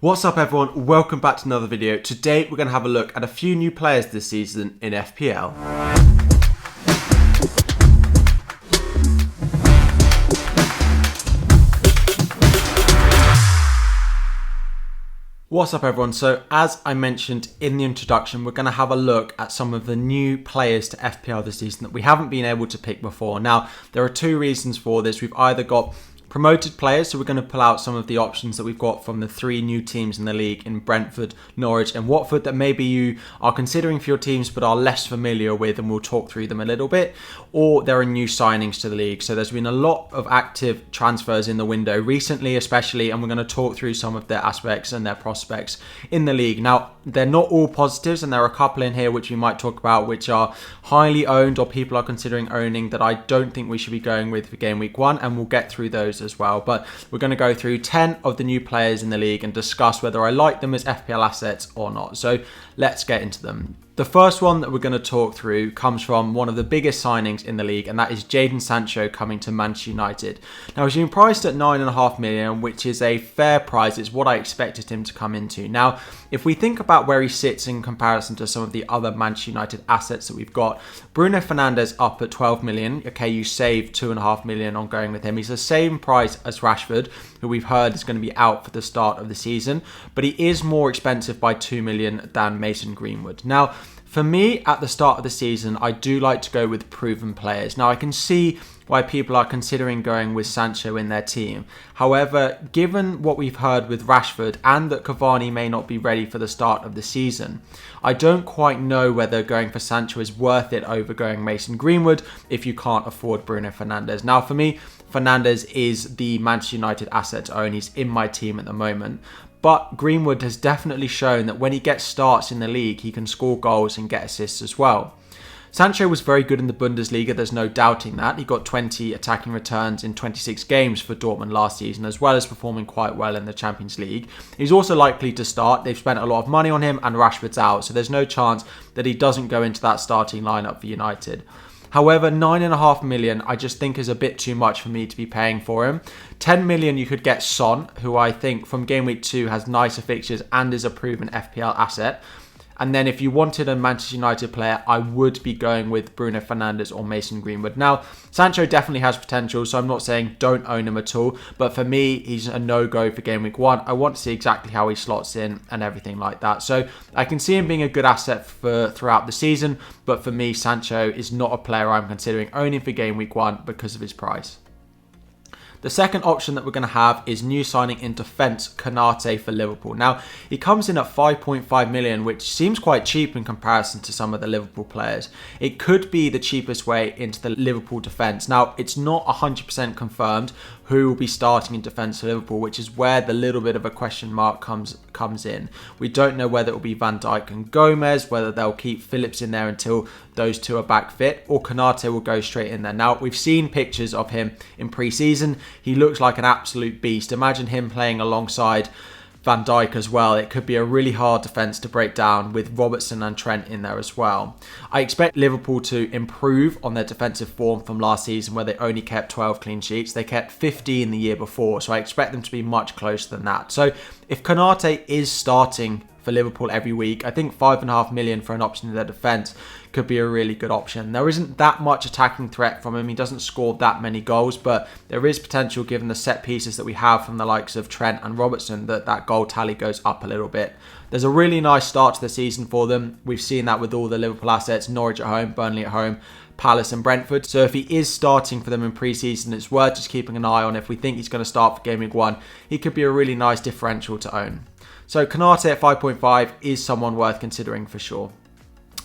What's up everyone, welcome back to another video. Today we're going to have a look at a few new players this season in FPL. What's up everyone, so as I mentioned in the introduction, we're going to have a look at some of the new players to FPL this season that we haven't been able to pick before. Now, there are two reasons for this. We've either got promoted players, so we're going to pull out some of the options that we've got from the three new teams in the league in Brentford, Norwich and Watford that maybe you are considering for your teams but are less familiar with, and we'll talk through them a little bit. Or there are new signings to the league. So there's been a lot of active transfers in the window recently especially, and we're going to talk through some of their aspects and their prospects in the league. Now, they're not all positives, and there are a couple in here which we might talk about which are highly owned or people are considering owning that I don't think we should be going with for game week 1, and we'll get through those as well. But we're going to go through 10 of the new players in the league and discuss whether I like them as FPL assets or not. So let's get into them. The first one that we're going to talk through comes from one of the biggest signings in the league, and that is Jadon Sancho coming to Manchester United. Now, he's been priced at £9.5 million, which is a fair price. It's what I expected him to come into. Now, if we think about where he sits in comparison to some of the other Manchester United assets that we've got, Bruno Fernandes up at 12 million. Okay, you save £2.5 million on going with him. He's the same price as Rashford, who we've heard is going to be out for the start of the season, but he is more expensive by 2 million than Mason Greenwood. Now, for me, at the start of the season, I do like to go with proven players. Now, I can see why people are considering going with Sancho in their team. However, given what we've heard with Rashford and that Cavani may not be ready for the start of the season, I don't quite know whether going for Sancho is worth it over going Mason Greenwood if you can't afford Bruno Fernandes. Now, for me, Fernandes is the Manchester United asset to own. He's in my team at the moment. But Greenwood has definitely shown that when he gets starts in the league, he can score goals and get assists as well. Sancho was very good in the Bundesliga, there's no doubting that. He got 20 attacking returns in 26 games for Dortmund last season, as well as performing quite well in the Champions League. He's also likely to start. They've spent a lot of money on him and Rashford's out, so there's no chance that he doesn't go into that starting lineup for United. However, £9.5 million I just think is a bit too much for me to be paying for him. 10 million you could get Son, who I think from game week 2 has nicer fixtures and is a proven FPL asset. And then if you wanted a Manchester United player, I would be going with Bruno Fernandes or Mason Greenwood. Now, Sancho definitely has potential, so I'm not saying don't own him at all. But for me, he's a no-go for game week 1. I want to see exactly how he slots in and everything like that. So I can see him being a good asset for throughout the season. But for me, Sancho is not a player I'm considering owning for game week 1 because of his price. The second option that we're going to have is new signing in defence, Kante for Liverpool. Now, he comes in at 5.5 million, which seems quite cheap in comparison to some of the Liverpool players. It could be the cheapest way into the Liverpool defence. Now, it's not 100% confirmed who will be starting in defence for Liverpool, which is where the little bit of a question mark comes in. We don't know whether it will be Van Dijk and Gomez, whether they'll keep Phillips in there until those two are back fit, or Kante will go straight in there. Now, we've seen pictures of him in pre-season. He looks like an absolute beast. Imagine him playing alongside Van Dijk as well. It could be a really hard defence to break down with Robertson and Trent in there as well. I expect Liverpool to improve on their defensive form from last season where they only kept 12 clean sheets. They kept 15 the year before, so I expect them to be much closer than that. So if Kante is starting for Liverpool every week, I think 5.5 million for an option in their defence could be a really good option. There isn't that much attacking threat from him. He doesn't score that many goals, but there is potential given the set pieces that we have from the likes of Trent and Robertson that goal tally goes up a little bit. There's a really nice start to the season for them. We've seen that with all the Liverpool assets, Norwich at home, Burnley at home, Palace and Brentford. So if he is starting for them in pre-season, it's worth just keeping an eye on. If we think he's going to start for game week 1, he could be a really nice differential to own. So Kante at 5.5 is someone worth considering for sure.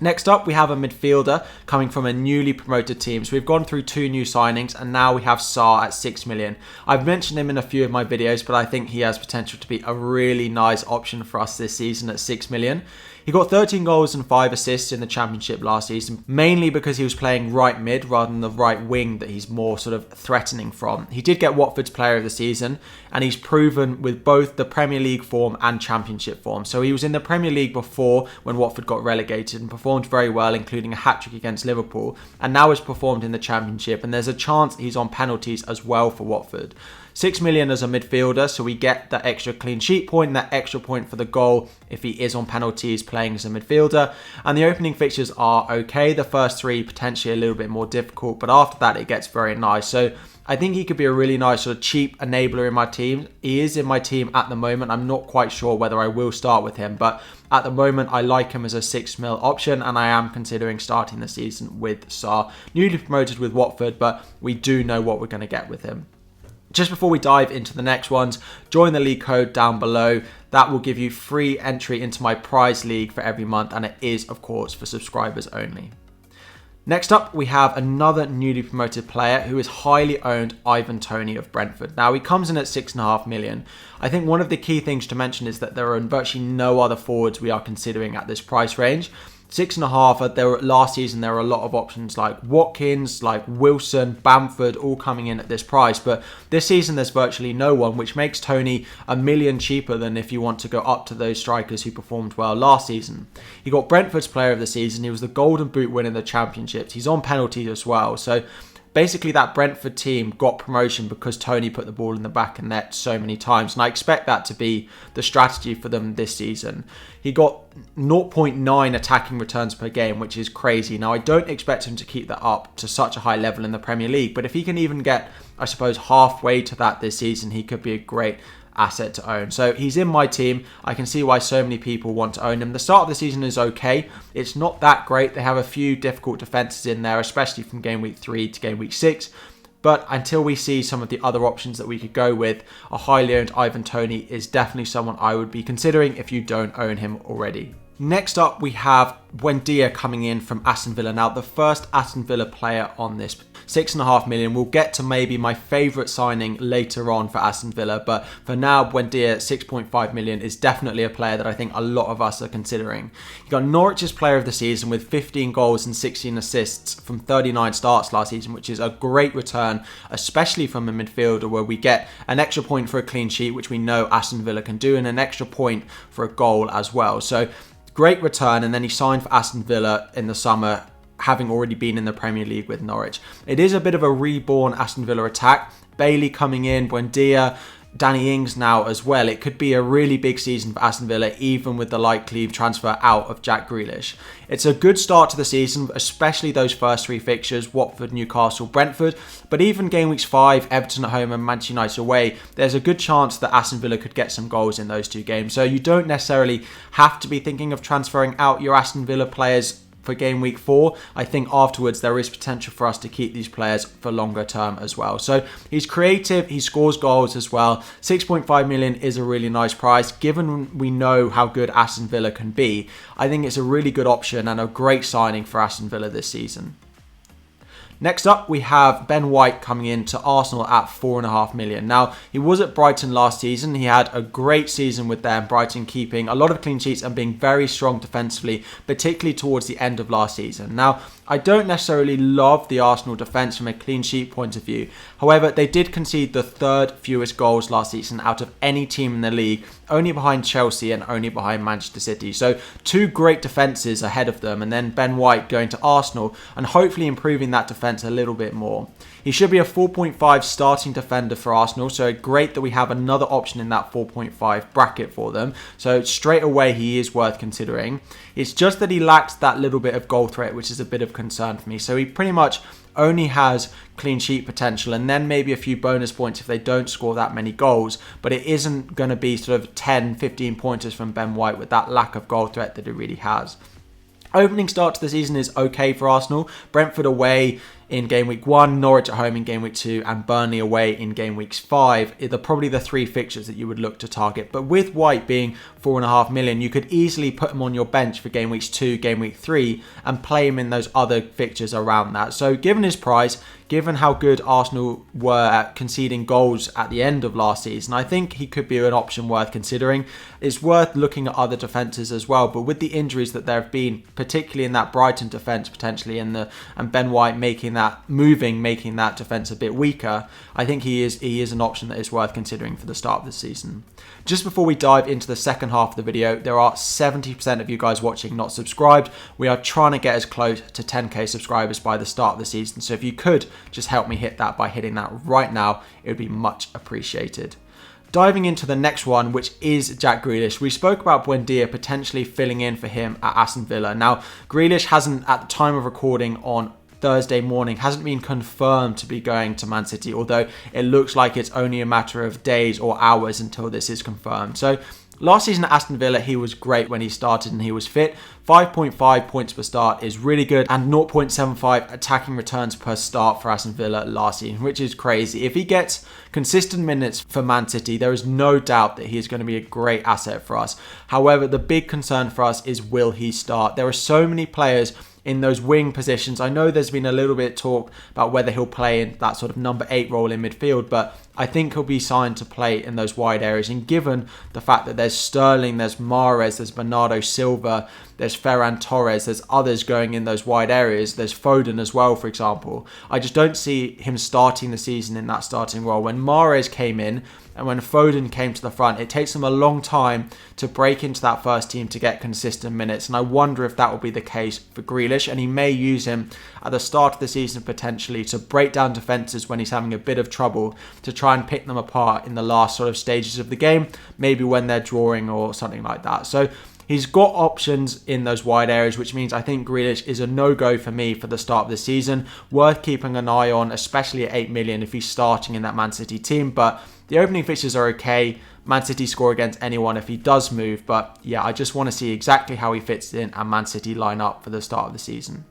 Next up, we have a midfielder coming from a newly promoted team. So we've gone through 2 new signings and now we have Sarr at 6 million. I've mentioned him in a few of my videos, but I think he has potential to be a really nice option for us this season at 6 million. He got 13 goals and 5 assists in the Championship last season, mainly because he was playing right mid rather than the right wing that he's more sort of threatening from. He did get Watford's Player of the Season, and he's proven with both the Premier League form and Championship form. So he was in the Premier League before when Watford got relegated and performed performed very well, including a hat-trick against Liverpool, and now has performed in the Championship, and there's a chance he's on penalties as well for Watford. 6 million as a midfielder, so we get that extra clean sheet point, that extra point for the goal if he is on penalties playing as a midfielder. And the opening fixtures are okay. The first three potentially a little bit more difficult, but after that it gets very nice. So I think he could be a really nice sort of cheap enabler in my team. He is in my team at the moment. I'm not quite sure whether I will start with him, but at the moment I like him as a 6 mil option, and I am considering starting the season with Sarr. Newly promoted with Watford, but we do know what we're going to get with him. Just before we dive into the next ones, join the league code down below. That will give you free entry into my prize league for every month, and it is, of course, for subscribers only. Next up, we have another newly promoted player who is highly owned, Ivan Toney of Brentford. Now, he comes in at 6.5 million. I think one of the key things to mention is that there are virtually no other forwards we are considering at this price range. 6.5, last season there were a lot of options like Watkins, like Wilson, Bamford, all coming in at this price. But this season there's virtually no one, which makes Toney $1 million cheaper than if you want to go up to those strikers who performed well last season. He got Brentford's player of the season. He was the Golden Boot winner in the Championships. He's on penalties as well. So basically that Brentford team got promotion because Toney put the ball in the back of the net so many times. And I expect that to be the strategy for them this season. He got 0.9 attacking returns per game, which is crazy. Now, I don't expect him to keep that up to such a high level in the Premier League. But if he can even get, I suppose, halfway to that this season, he could be a great asset to own. So he's in my team. I can see why so many people want to own him. The start of the season is okay. It's not that great. They have a few difficult defences in there, especially from game week 3 to game week 6. But until we see some of the other options that we could go with, a highly owned Ivan Toney is definitely someone I would be considering if you don't own him already. Next up, we have Wendo coming in from Aston Villa. Now, the first Aston Villa player on this 6.5 million. We'll get to maybe my favourite signing later on for Aston Villa, but for now, Wendo 6.5 million is definitely a player that I think a lot of us are considering. He got Norwich's player of the season with 15 goals and 16 assists from 39 starts last season, which is a great return, especially from a midfielder, where we get an extra point for a clean sheet, which we know Aston Villa can do, and an extra point for a goal as well. So great return, and then he signed for Aston Villa in the summer, having already been in the Premier League with Norwich. It is a bit of a reborn Aston Villa attack. Bailey coming in, Buendia, Danny Ings now as well. It could be a really big season for Aston Villa, even with the likely transfer out of Jack Grealish. It's a good start to the season, especially those first three fixtures, Watford, Newcastle, Brentford. But even game weeks 5, Everton at home and Manchester United away, there's a good chance that Aston Villa could get some goals in those two games. So you don't necessarily have to be thinking of transferring out your Aston Villa players for game week 4. I think afterwards there is potential for us to keep these players for longer term as well. So he's creative, he scores goals as well. 6.5 million is a really nice price. Given we know how good Aston Villa can be, I think it's a really good option and a great signing for Aston Villa this season. Next up, we have Ben White coming in to Arsenal at 4.5 million. Now, he was at Brighton last season. He had a great season with them, Brighton keeping a lot of clean sheets and being very strong defensively, particularly towards the end of last season. Now, I don't necessarily love the Arsenal defence from a clean sheet point of view. However, they did concede the third fewest goals last season out of any team in the league, only behind Chelsea and only behind Manchester City. So two great defences ahead of them, and then Ben White going to Arsenal and hopefully improving that defence a little bit more. He should be a 4.5 starting defender for Arsenal, so great that we have another option in that 4.5 bracket for them. So straight away he is worth considering. It's just that he lacks that little bit of goal threat, which is a bit of concern for me. So he pretty much only has clean sheet potential and then maybe a few bonus points if they don't score that many goals, but it isn't going to be sort of 10-15 pointers from Ben White with that lack of goal threat that he really has. Opening start to the season is okay for Arsenal. Brentford away in game week 1, Norwich at home in game week 2, and Burnley away in game weeks 5 are probably the three fixtures that you would look to target. But with White being 4.5 million, you could easily put him on your bench for game weeks 2, game week 3, and play him in those other fixtures around that. So given his price, given how good Arsenal were at conceding goals at the end of last season, I think he could be an option worth considering. It's worth looking at other defences as well, but with the injuries that there have been, particularly in that Brighton defence potentially, and Ben White making making that defence a bit weaker, I think he is an option that is worth considering for the start of the season. Just before we dive into the second half of the video, there are 70% of you guys watching not subscribed. We are trying to get as close to 10k subscribers by the start of the season, so if you could just help me hit that by hitting that right now, it would be much appreciated. Diving into the next one, which is Jack Grealish. We spoke about Buendia potentially filling in for him at Aston Villa. Now, Grealish hasn't, at the time of recording on Thursday morning, hasn't been confirmed to be going to Man City, although it looks like it's only a matter of days or hours until this is confirmed. So last season at Aston Villa, he was great when he started and he was fit. 5.5 points per start is really good, and 0.75 attacking returns per start for Aston Villa last season, which is crazy. If he gets consistent minutes for Man City, there is no doubt that he is going to be a great asset for us. However, the big concern for us is, will he start? There are so many players in those wing positions. I know there's been a little bit of talk about whether he'll play in that sort of number 8 role in midfield, but I think he'll be signed to play in those wide areas. And given the fact that there's Sterling, there's Mahrez, there's Bernardo Silva, there's Ferran Torres, there's others going in those wide areas, there's Foden as well, for example, I just don't see him starting the season in that starting role. When Mahrez came in and when Foden came to the front, it takes them a long time to break into that first team to get consistent minutes. And I wonder if that will be the case for Grealish. And he may use him at the start of the season potentially to break down defences when he's having a bit of trouble, to try and pick them apart in the last sort of stages of the game, maybe when they're drawing or something like that. So he's got options in those wide areas, which means I think Grealish is a no-go for me for the start of the season. Worth keeping an eye on, especially at 8 million if he's starting in that Man City team. But the opening fixtures are okay. Man City score against anyone if he does move. But yeah, I just want to see exactly how he fits in and Man City line up for the start of the season.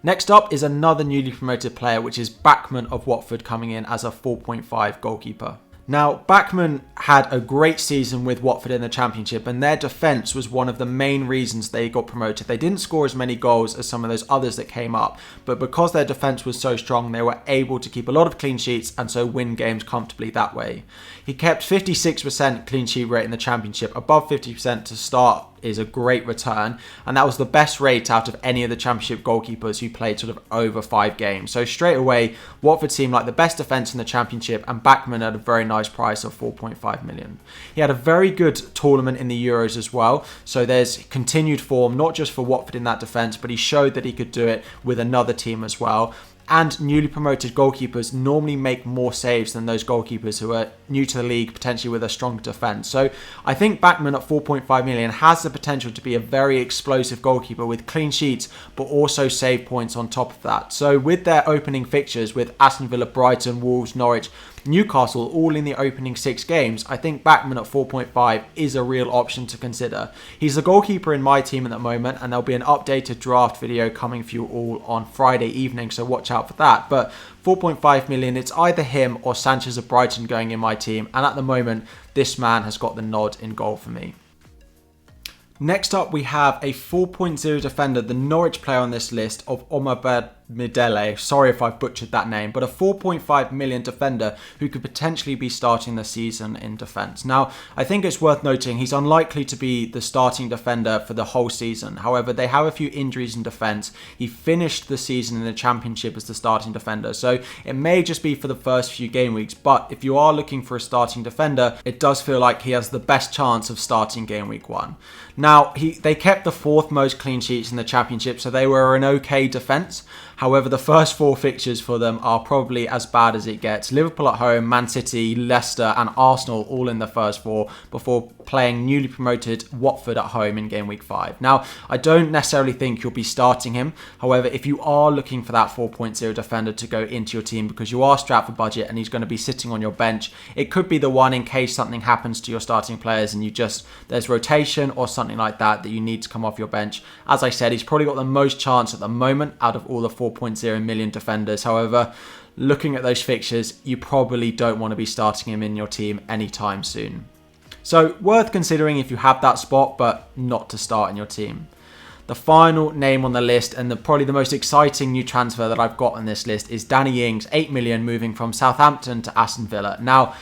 Next up is another newly promoted player, which is Backman of Watford, coming in as a 4.5 goalkeeper. Now, Backman had a great season with Watford in the Championship, and their defence was one of the main reasons they got promoted. They didn't score as many goals as some of those others that came up, but because their defence was so strong, they were able to keep a lot of clean sheets and so win games comfortably that way. He kept 56% clean sheet rate in the Championship. Above 50% to start is a great return, and that was the best rate out of any of the Championship goalkeepers who played sort of over 5 games. So straight away, Watford seemed like the best defence in the Championship, and Backman at a very nice price of 4.5 million. He had a very good tournament in the Euros as well, so there's continued form, not just for Watford in that defence, but he showed that he could do it with another team as well. And newly promoted goalkeepers normally make more saves than those goalkeepers who are new to the league, potentially with a strong defence. So I think Backman at 4.5 million has the potential to be a very explosive goalkeeper with clean sheets, but also save points on top of that. So with their opening fixtures with Aston Villa, Brighton, Wolves, Norwich, Newcastle all in the opening 6 games, I think Backman at 4.5 is a real option to consider. He's the goalkeeper in my team at the moment, and there'll be an updated draft video coming for you all on Friday evening, so watch out for that. But 4.5 million, it's either him or Sanchez of Brighton going in my team, and at the moment, this man has got the nod in goal for me. Next up, we have a 4.0 defender, the Norwich player on this list of Omar Midele. Sorry if I've butchered that name, but a 4.5 million defender who could potentially be starting the season in defence. Now, I think it's worth noting he's unlikely to be the starting defender for the whole season. However, they have a few injuries in defence. He finished the season in the Championship as the starting defender, so it may just be for the first few game weeks. But if you are looking for a starting defender, it does feel like he has the best chance of starting game week 1. Now, they kept the 4th most clean sheets in the Championship, so they were an okay defence. However, the first 4 fixtures for them are probably as bad as it gets. Liverpool at home, Man City, Leicester and Arsenal all in the first 4 before playing newly promoted Watford at home in game week 5. Now, I don't necessarily think you'll be starting him. However, if you are looking for that 4.0 defender to go into your team because you are strapped for budget and he's going to be sitting on your bench, it could be the one in case something happens to your starting players and there's rotation or something like that you need to come off your bench. As I said, he's probably got the most chance at the moment out of all the 4.0 million defenders. However, looking at those fixtures, you probably don't want to be starting him in your team anytime soon. So worth considering if you have that spot, but not to start in your team. The final name on the list, and probably the most exciting new transfer that I've got on this list, is Danny Ings, 8 million, moving from Southampton to Aston Villa. Now,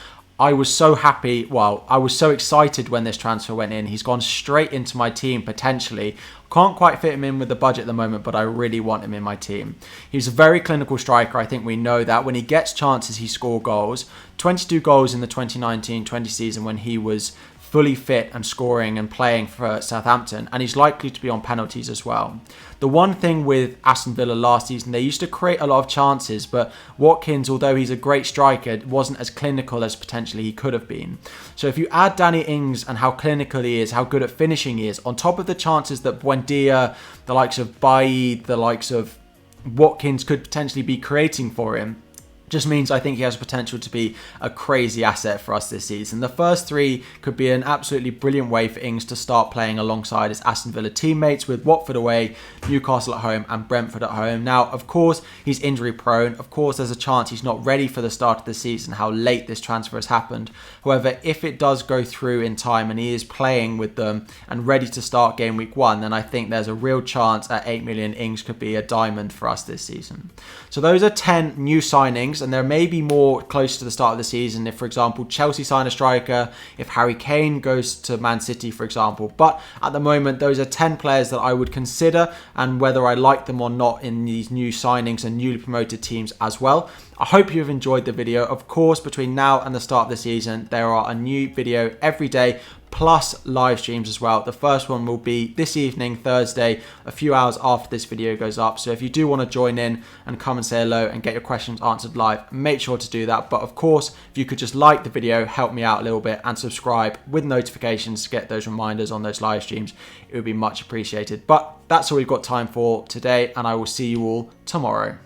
I was so happy. Well, I was so excited when this transfer went in. He's gone straight into my team potentially. Can't quite fit him in with the budget at the moment, but I really want him in my team. He's a very clinical striker. I think we know that. When he gets chances, he scores goals. 22 goals in the 2019-20 season when he was fully fit and scoring and playing for Southampton, and he's likely to be on penalties as well. The one thing with Aston Villa last season, they used to create a lot of chances, but Watkins, although he's a great striker, wasn't as clinical as potentially he could have been. So if you add Danny Ings and how clinical he is, how good at finishing he is, on top of the chances that Buendia, the likes of Bailly, the likes of Watkins could potentially be creating for him, just means I think he has potential to be a crazy asset for us this season. The first three could be an absolutely brilliant way for Ings to start playing alongside his Aston Villa teammates, with Watford away, Newcastle at home and Brentford at home. Now, of course, he's injury prone. Of course, there's a chance he's not ready for the start of the season, how late this transfer has happened. However, if it does go through in time and he is playing with them and ready to start game week 1, then I think there's a real chance at 8 million Ings could be a diamond for us this season. So those are 10 new signings, and there may be more close to the start of the season if, for example, Chelsea sign a striker, if Harry Kane goes to Man City, for example. But at the moment, those are 10 players that I would consider, and whether I like them or not in these new signings and newly promoted teams as well. I hope you've enjoyed the video. Of course, between now and the start of the season, there are a new video every day, plus live streams as well. The first one will be this evening, Thursday, a few hours after this video goes up. So if you do want to join in and come and say hello and get your questions answered live, make sure to do that. But of course, if you could just like the video, help me out a little bit, and subscribe with notifications to get those reminders on those live streams, it would be much appreciated. But that's all we've got time for today, and I will see you all tomorrow.